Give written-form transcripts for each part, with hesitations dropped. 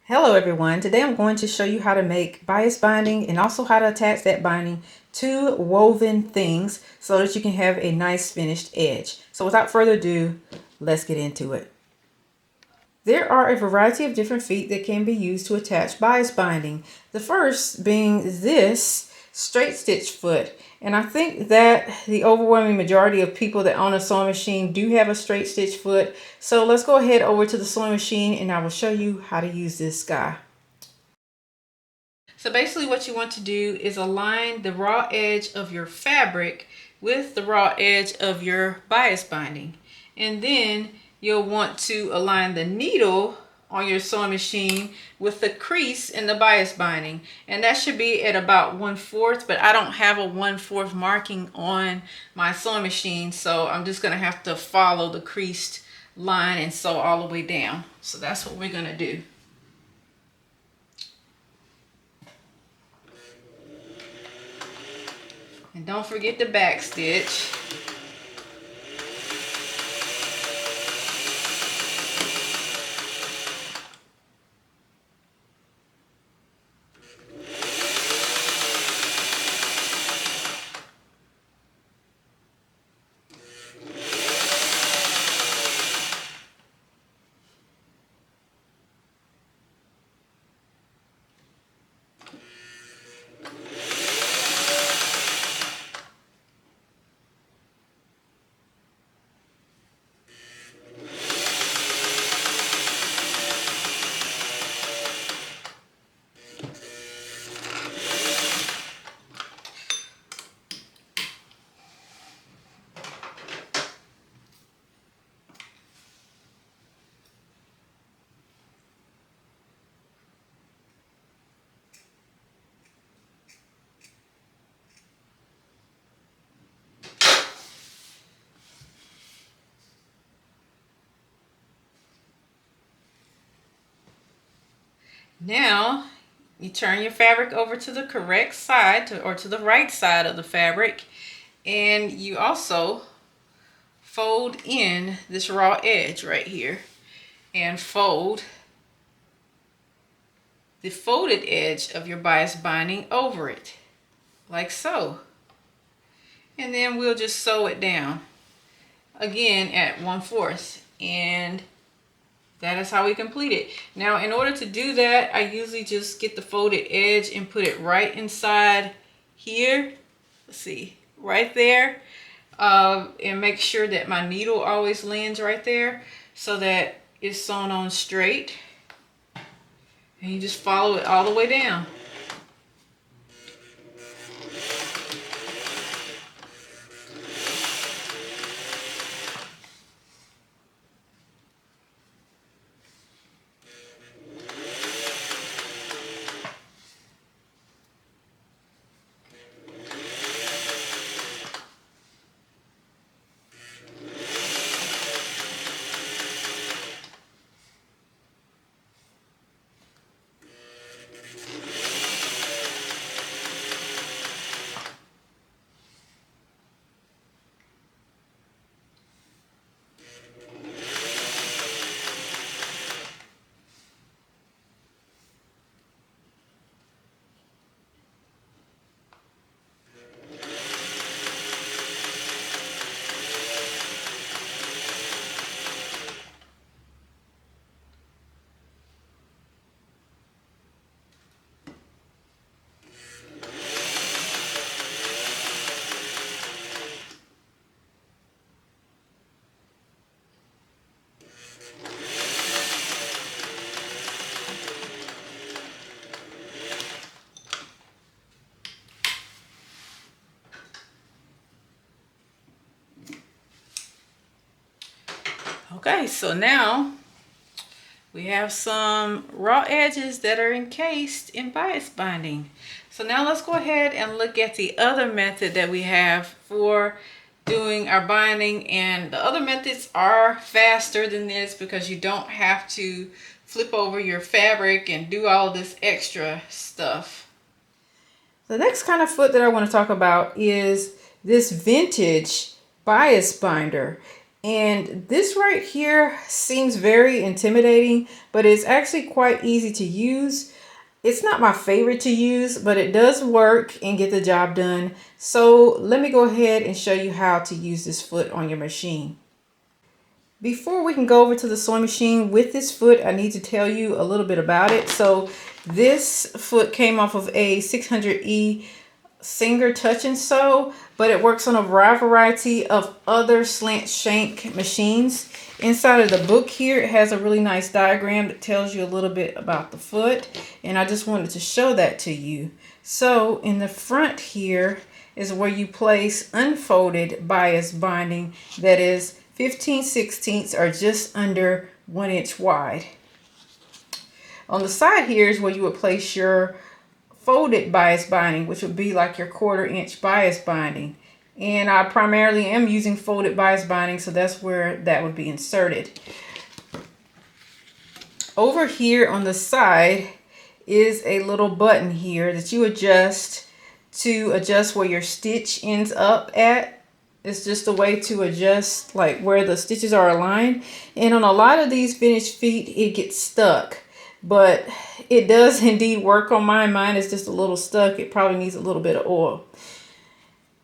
Hello everyone, today I'm going to show you how to make bias binding and also how to attach that binding to woven things so that you can have a nice finished edge. So without further ado, let's get into it. There are a variety of different feet that can be used to attach bias binding. The first being this straight stitch foot. And I think that the overwhelming majority of people that own a sewing machine do have a straight stitch foot. So let's go ahead over to the sewing machine and I will show you how to use this guy. So basically what you want to do is align the raw edge of your fabric with the raw edge of your bias binding. And then you'll want to align the needle on your sewing machine with the crease in the bias binding. And that should be at about 1/4, but I don't have a 1/4 marking on my sewing machine. So I'm just gonna have to follow the creased line and sew all the way down. So that's what we're gonna do. And don't forget the back stitch. Now you turn your fabric over to the correct side or to the right side of the fabric, and you also fold in this raw edge right here and fold the folded edge of your bias binding over it like so. And then we'll just sew it down again at 1/4, and that is how we complete it. Now, in order to do that, I usually just get the folded edge and put it right inside here. Let's see, right there. And make sure that my needle always lands right there so that it's sewn on straight. And you just follow it all the way down. Okay, so now we have some raw edges that are encased in bias binding. So now let's go ahead and look at the other method that we have for doing our binding. And the other methods are faster than this because you don't have to flip over your fabric and do all this extra stuff. The next kind of foot that I want to talk about is this vintage bias binder. And this right here seems very intimidating, but it's actually quite easy to use. It's not my favorite to use, but it does work and get the job done. So let me go ahead and show you how to use this foot on your machine. Before we can go over to the sewing machine with this foot, I need to tell you a little bit about it. So this foot came off of a 600E Singer Touch and Sew, but it works on a variety of other slant shank machines. Inside of the book here, it has a really nice diagram that tells you a little bit about the foot, and I just wanted to show that to you. So in the front here is where you place unfolded bias binding that is 15/16 or just under 1 inch wide. On the side here is where you would place your folded bias binding, which would be like your 1/4 inch bias binding. And I primarily am using folded bias binding, so that's where that would be inserted. Over here on the side is a little button here that you adjust to adjust where your stitch ends up at. It's just a way to adjust like where the stitches are aligned. And on a lot of these finished feet, it gets stuck. But it does indeed work on mine. Mine is just a little stuck. It probably needs a little bit of oil.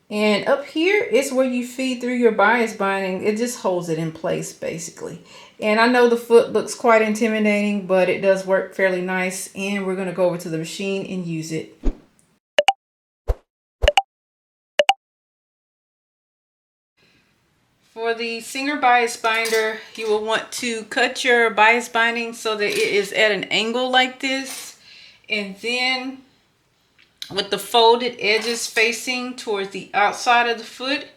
And up here is where you feed through your bias binding. It just holds it in place basically. And I know the foot looks quite intimidating, but it does work fairly nice. And we're going to go over to the machine and use it. For the Singer bias binder, you will want to cut your bias binding so that it is at an angle like this. And then with the folded edges facing towards the outside of the foot,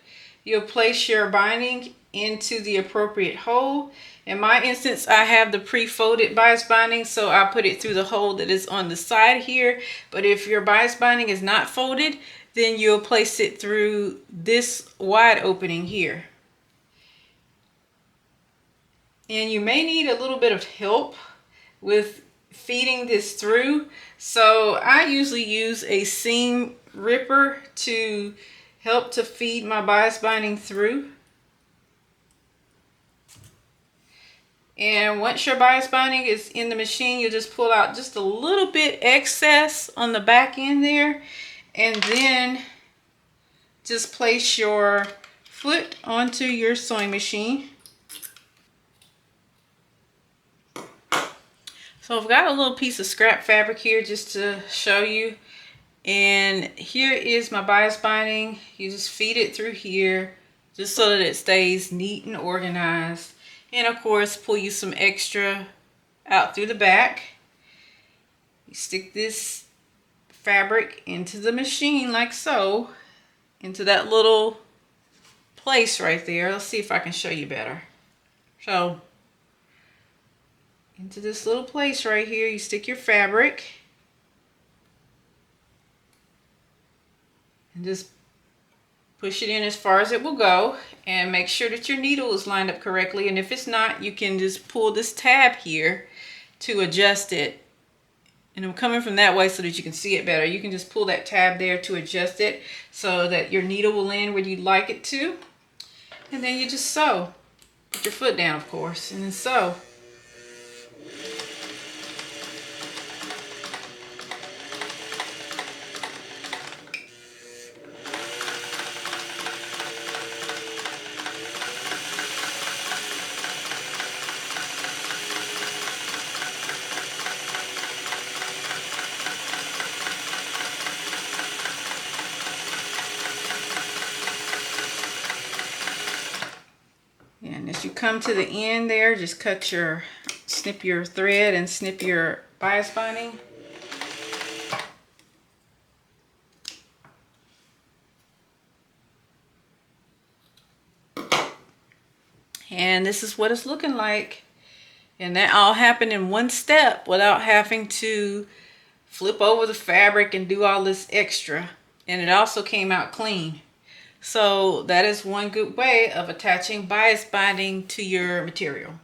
you'll place your binding into the appropriate hole. In my instance, I have the pre-folded bias binding, so I put it through the hole that is on the side here. But if your bias binding is not folded, then you'll place it through this wide opening here. And you may need a little bit of help with feeding this through. So I usually use a seam ripper to help to feed my bias binding through. And once your bias binding is in the machine, you'll just pull out just a little bit excess on the back end there. And then just place your foot onto your sewing machine. So I've got a little piece of scrap fabric here just to show you. And here is my bias binding. You just feed it through here just so that it stays neat and organized. And of course, pull you some extra out through the back. You stick this fabric into the machine like so, into that little place right there. Let's see if I can show you better. So into this little place right here, you stick your fabric and just push it in as far as it will go, and make sure that your needle is lined up correctly. And if it's not, you can just pull this tab here to adjust it. And I'm coming from that way so that you can see it better. You can just pull that tab there to adjust it so that your needle will land where you'd like it to. And then you just sew. Put your foot down, of course, and then sew. And as you come to the end there, just snip your thread and snip your bias binding. And this is what it's looking like. And that all happened in one step without having to flip over the fabric and do all this extra. And it also came out clean. So that is one good way of attaching bias binding to your material.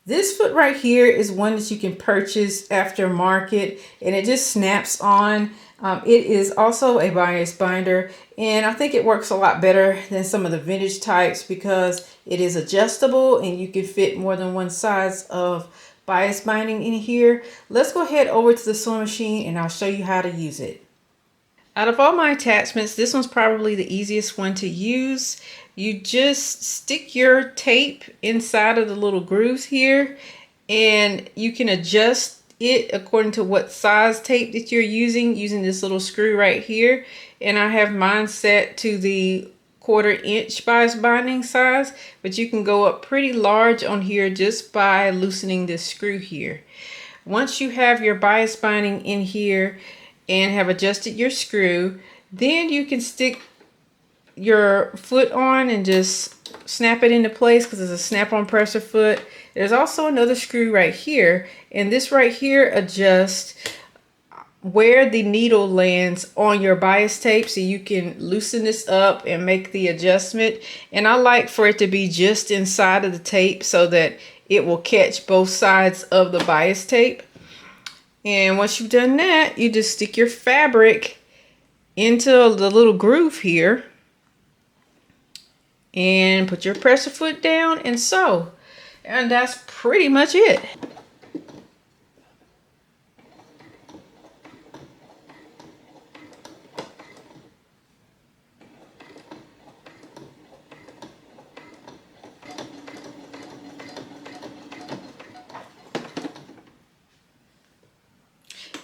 This foot right here is one that you can purchase aftermarket, and it just snaps on. It is also a bias binder, and I think it works a lot better than some of the vintage types because it is adjustable and you can fit more than one size of bias binding in here. Let's go ahead over to the sewing machine and I'll show you how to use it. Out of all my attachments, this one's probably the easiest one to use. You just stick your tape inside of the little grooves here, and you can adjust it according to what size tape that you're using this little screw right here. And I have mine set to the 1/4 inch bias binding size, but you can go up pretty large on here just by loosening this screw here. Once you have your bias binding in here and have adjusted your screw, then you can stick your foot on and just snap it into place because it's a snap-on presser foot. There's also another screw right here, and this right here adjusts where the needle lands on your bias tape, so you can loosen this up and make the adjustment. And I like for it to be just inside of the tape so that it will catch both sides of the bias tape. And once you've done that, you just stick your fabric into the little groove here and put your presser foot down and sew. And that's pretty much it.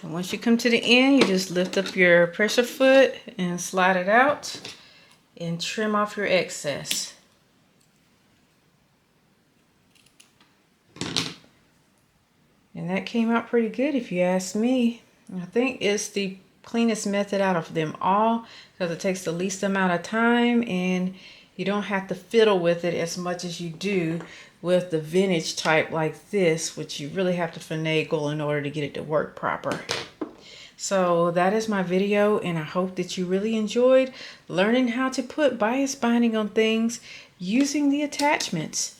And once you come to the end, you just lift up your presser foot and slide it out and trim off your excess. And that came out pretty good if you ask me. I think it's the cleanest method out of them all because it takes the least amount of time and you don't have to fiddle with it as much as you do with the vintage type like this, which you really have to finagle in order to get it to work proper. So that is my video, and I hope that you really enjoyed learning how to put bias binding on things using the attachments.